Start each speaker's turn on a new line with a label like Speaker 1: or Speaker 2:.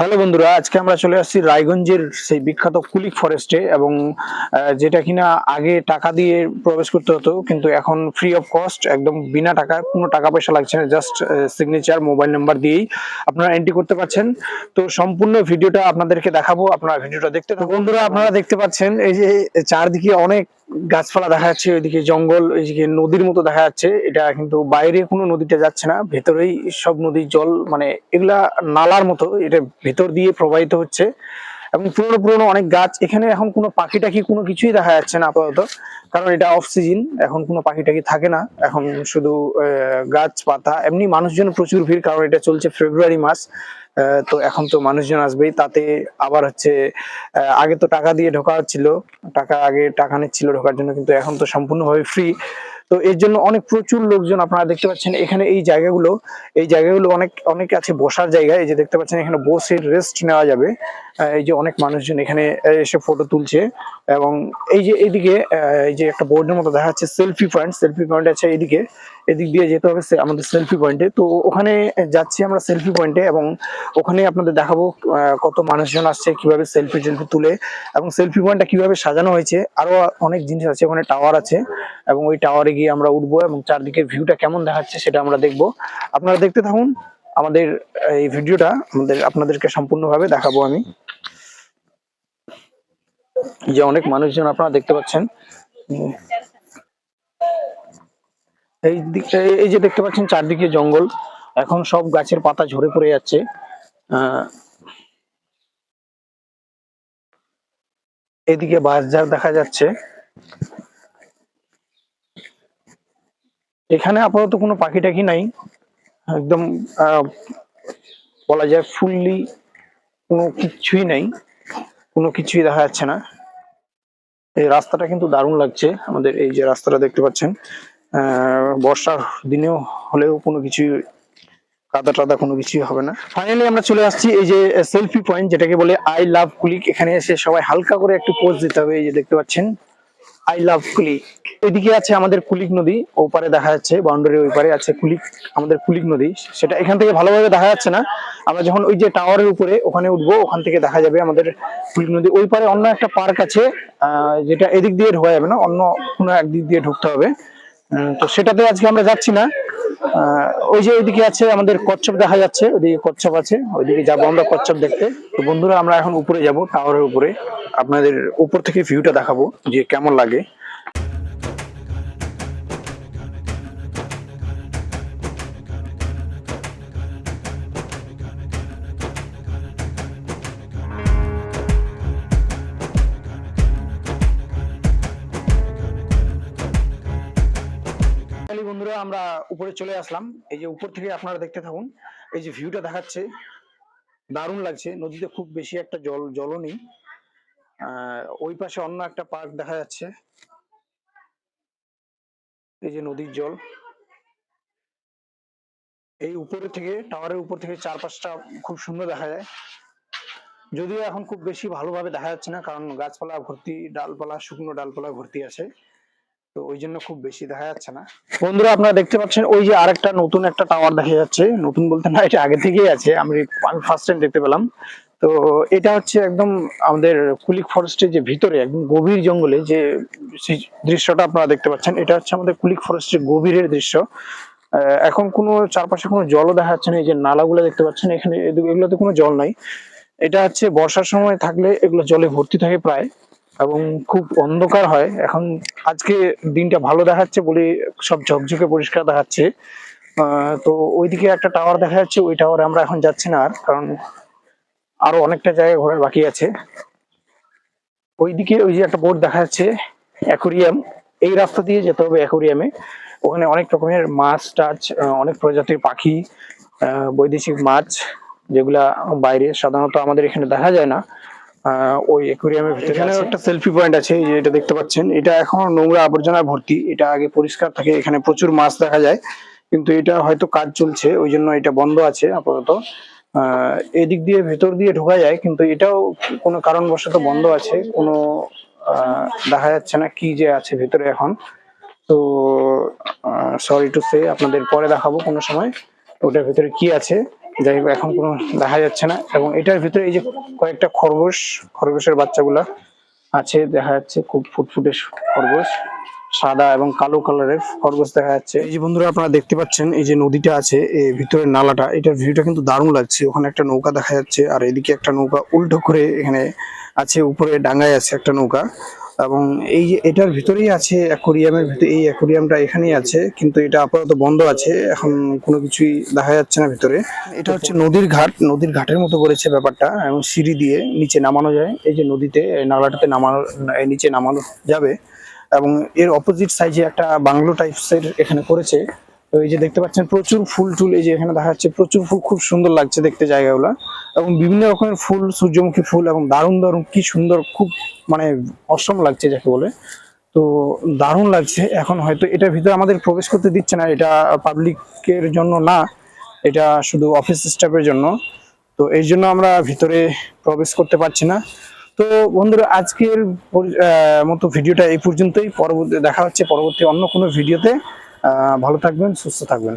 Speaker 1: Hello বন্ধুরা, আজকে আমরা চলে আসছি রায়গঞ্জের সেই বিখ্যাত কুলিক ফরেস্টে এবং যেটা কিনা আগে টাকা দিয়ে প্রবেশ করতে হতো, কিন্তু এখন ফ্রি অফ কস্ট, একদম বিনা টাকা, কোনো টাকা পয়সা লাগছে না, জাস্ট সিগনেচার মোবাইল নাম্বার দিয়েই আপনারা এন্ট্রি করতে পারছেন। তো সম্পূর্ণ ভিডিওটা আপনাদেরকে দেখাবো, আপনারা ভিডিওটা দেখতে থাকুন। বন্ধুরা, আপনারা দেখতে পাচ্ছেন এই যে চারদিকে অনেক গাছপালা দেখা যাচ্ছে, ওইদিকে জঙ্গল, এইদিকে নদীর মতো দেখা যাচ্ছে। এটা কিন্তু বাইরে কোনো নদীতে যাচ্ছে না, ভেতরেই সব নদীর জল, মানে এগুলা নালার মতো, এটা ভেতর দিয়ে প্রবাহিত হচ্ছে। এবং পুরনো পুরনো অনেক গাছ, এখানে এখন কোনো পাখি টাখি কোনো কিছুই দেখা যাচ্ছে না আপাতত, কারণ এটা অফ সিজন, এখন কোনো পাখি টাখি থাকে না, এখন শুধু গাছপাতা। এমনি মানুষজন প্রচুর ভিড়, কারণ এটা চলছে ফেব্রুয়ারি মাস। তো এখন তো মানুষজন আসবেই, তাতে আবার হচ্ছে আগে তো টাকা দিয়ে ঢোকা হচ্ছিল, আগে টাকা নিচ্ছিল ঢোকার জন্য, কিন্তু এখন তো সম্পূর্ণভাবে ফ্রি। তো এর জন্য অনেক প্রচুর লোকজন আপনারা দেখতে পাচ্ছেন এখানে। এই জায়গাগুলো অনেক অনেক আছে বসার জায়গা, এই যে দেখতে পাচ্ছেন এখানে বসে রেস্ট নেওয়া যাবে। এই যে অনেক মানুষজন এখানে এসে ফটো তুলছে। এবং এই যে এইদিকে এই যে একটা বোর্ডের মতো দেখা যাচ্ছে সেলফি পয়েন্ট আছে এইদিকে, এদিক দিয়ে যেতে হবে আমাদের সেলফি পয়েন্টে। তো ওখানে যাচ্ছি আমরা সেলফি পয়েন্টে, এবং ওখানে আপনাদের দেখাবো কত মানুষজন আসছে, কিভাবে সেলফি টেলফি তুলে, এবং সেলফি পয়েন্টটা কিভাবে সাজানো হয়েছে। আরো অনেক জিনিস আছে, ওখানে টাওয়ার আছে, এবং ওই টাওয়ারে গিয়ে আমরা উঠবো এবং চারদিকের ভিউটা কেমন দেখাচ্ছে সেটা আমরা দেখবো। আপনারা দেখতে থাকুন আমাদের এই ভিডিওটা, আপনাদেরকে সম্পূর্ণভাবে দেখাবো আমি। যে অনেক মানুষজন আপনারা দেখতে পাচ্ছেন, এই যে দেখতে পাচ্ছেন চারদিকে জঙ্গল, এখন সব গাছের পাতা ঝরে পড়ে যাচ্ছে। এদিকে বাঁশঝাড় দেখা যাচ্ছে। এখানে আপাতত কোনো পাখি টাখি নাই, একদম বলা যায় ফুললি কোনো কিছুই নাই, কোনো কিছুই দেখা যাচ্ছে না। এই রাস্তাটা কিন্তু দারুণ লাগছে আমাদের, এই যে রাস্তাটা দেখতে পাচ্ছেন, বর্ষার দিনেও হলেও কোনো কিছু কাদা টাদা কোনো কিছুই হবে না। ফাইনালি আমরা চলে আসছি এই যে সেলফি পয়েন্ট, যেটাকে বলে আই লাভ কুলিক। এখানে এসে সবাই হালকা করে একটু পোজ দিতে হবে। এই যে দেখতে পাচ্ছেন আই লাভ কুলিক। এদিকে আছে আমাদের কুলিক নদী, ওপারে দেখা যাচ্ছে বাউন্ডারি ওই পারে আছে কুলিক, আমাদের কুলিক নদী। সেটা এখান থেকে ভালোভাবে দেখা যাচ্ছে না, আমরা যখন ওই যে টাওয়ারের উপরে ওখানে উঠবো, ওখান থেকে দেখা যাবে আমাদের কুলিক নদী। ওই পারে অন্য একটা পার্ক আছে, যেটা এদিক দিয়ে ঢোকা যাবে না, অন্য কোনো একদিক দিয়ে ঢুকতে হবে। তো সেটাতে আজকে আমরা যাচ্ছি না। ওই যে ওইদিকে আছে আমাদের কচ্ছপ দেখা যাচ্ছে, ওইদিকে কচ্ছপ আছে, ওইদিকে যাবো আমরা কচ্ছপ দেখতে। তো বন্ধুরা, আমরা এখন উপরে যাব, টাওয়ারের উপরে, আপনাদের উপর থেকে ভিউটা দেখাবো যে কেমন লাগে। বন্ধুরা, আমরা উপরে চলে আসলাম। এই যে উপর থেকে আপনারা দেখতে থাকুন, এই যে ভিউটা দেখাচ্ছে, দারুণ লাগছে। নদীতে খুব বেশি একটা জলও নেই। ওই পাশে অন্য একটা পার্ক দেখা যাচ্ছে, এই যে নদীর জল। এই উপরে থেকে, টাওয়ারের উপর থেকে চারপাশটা খুব সুন্দর দেখা যায়, যদিও এখন খুব বেশি ভালোভাবে দেখা যাচ্ছে না, কারণ গাছপালা ভর্তি, ডালপালা, শুকনো ডালপালা ভর্তি আছে, তো ওই জন্য খুব বেশি দেখা যাচ্ছে না। বন্ধুরা, আপনারা দেখতে পাচ্ছেন ওই যে আরেকটা নতুন একটা টাওয়ার দেখা যাচ্ছে, নতুন বলতে না, এটা আগে থেকেই আছে, আমি ফার্স্ট টাইম দেখতে পেলাম। তো এটা হচ্ছে একদম আমাদের কুলিক ফরেস্টের যে ভিতরে, একদম গভীর জঙ্গলে যে দৃশ্যটা আপনারা দেখতে পাচ্ছেন, এটা হচ্ছে আমাদের কুলিক ফরেস্টের গভীরের দৃশ্য। এখন কোনো চারপাশে কোনো জলও দেখা যাচ্ছে না। এই যে নালাগুলো দেখতে পাচ্ছেন এখানে, এগুলোতে কোনো জল নাই। এটা হচ্ছে বর্ষার সময় থাকলে এগুলো জলে ভর্তি থাকে প্রায়, এবং খুব অন্ধকার হয়। এখন আজকে দিনটা ভালো দেখাচ্ছে বলে সব ঝকঝকে পরিষ্কার দেখাচ্ছে। তো ওইদিকে একটা টাওয়ার দেখা যাচ্ছে, ওই টাওয়ারে আমরা এখন যাচ্ছি না, আর কারণ আরো অনেকটা জায়গা ঘোরার বাকি আছে। ওইদিকে ওই যে একটা বোর্ড দেখা যাচ্ছে অ্যাকোরিয়াম, এই রাস্তা দিয়ে যেতে হবে অ্যাকোরিয়ামে। ওখানে অনেক রকমের মাছ টাছ, অনেক প্রজাতির পাখি, বৈদেশিক মাছ, যেগুলা বাইরে সাধারণত আমাদের এখানে দেখা যায় না। ওই অ্যাকোরিয়ামের ভিতরে এখানে একটা সেলফি পয়েন্ট আছে, এই যে এটা দেখতে পাচ্ছেন, এটা এখনো নোংরা আবর্জনায় ভর্তি, এটা আগে পরিষ্কার থাকে, এখানে প্রচুর মাছ দেখা যায়, কিন্তু এটা হয়তো কাজ চলছে, ওই জন্য এটা বন্ধ আছে আপাতত। এদিক দিয়ে ভেতর দিয়ে ঢোকা যায়, কিন্তু এটাও কোনো কারণবশত বন্ধ আছে, কোনো দেখা যাচ্ছে না কি যে আছে ভেতরে এখন। তো সরি টু সে, আপনাদের পরে দেখাবো কোনো সময় ওটার ভেতরে কি আছে। যাই হোক এখন কোনো দেখা যাচ্ছে না। এবং এটার ভিতরে এই যে কয়েকটা খরগোশের বাচ্চাগুলা আছে দেখা যাচ্ছে, খুব ফুটফুটে খরগোশ, সাদা এবং কালো কালারের খরগোশ দেখা যাচ্ছে। এই যে বন্ধুরা আপনারা দেখতে পাচ্ছেন এই যে নদীটা আছে, এই ভিতরের নালাটা, এটার ভিউটা কিন্তু দারুণ লাগছে। ওখানে একটা নৌকা দেখা যাচ্ছে, আর এদিকে একটা নৌকা উল্টো করে এখানে আছে, উপরে ডাঙ্গায় আছে একটা নৌকা। এবং এই যে এটার ভিতরেই আছে অ্যাকোরিয়ামের ভিতরে, এই অ্যাকোরিয়ামটা এখানেই আছে, কিন্তু এটা আপাতত বন্ধ আছে, এখন কোনো কিছুই দেখা যাচ্ছে না ভিতরে। এটা হচ্ছে নদীর ঘাটের মতো করেছে ব্যাপারটা, এবং সিঁড়ি দিয়ে নিচে নামানো যায়, এই যে নদীতে নালাটাতে নিচে নামানো যাবে। এবং এর অপোজিট সাইডে একটা বাংলো টাইপসের এখানে করেছে। তো এই যে দেখতে পাচ্ছেন প্রচুর ফুল টুল, এই যে এখানে দেখা যাচ্ছে প্রচুর ফুল, খুব সুন্দর লাগছে দেখতে জায়গাগুলো। এবং বিভিন্ন রকমের ফুল, সূর্যমুখী ফুল, এবং দারুণ দারুণ কি সুন্দর, খুব মানে অসম লাগছে যাকে বলে। তো দারুণ লাগছে। এখন হয়তো এটার ভিতরে আমাদের প্রবেশ করতে দিচ্ছে না, এটা পাবলিকের জন্য না, এটা শুধু অফিস স্টাফের জন্য। তো এই জন্য আমরা ভিতরে প্রবেশ করতে পারছি না। তো বন্ধুরা আজকের মতো ভিডিওটা এই পর্যন্তই। পরবর্তী দেখা হচ্ছে পরবর্তী অন্য কোনো ভিডিওতে। ভালো থাকবেন, সুস্থ থাকবেন।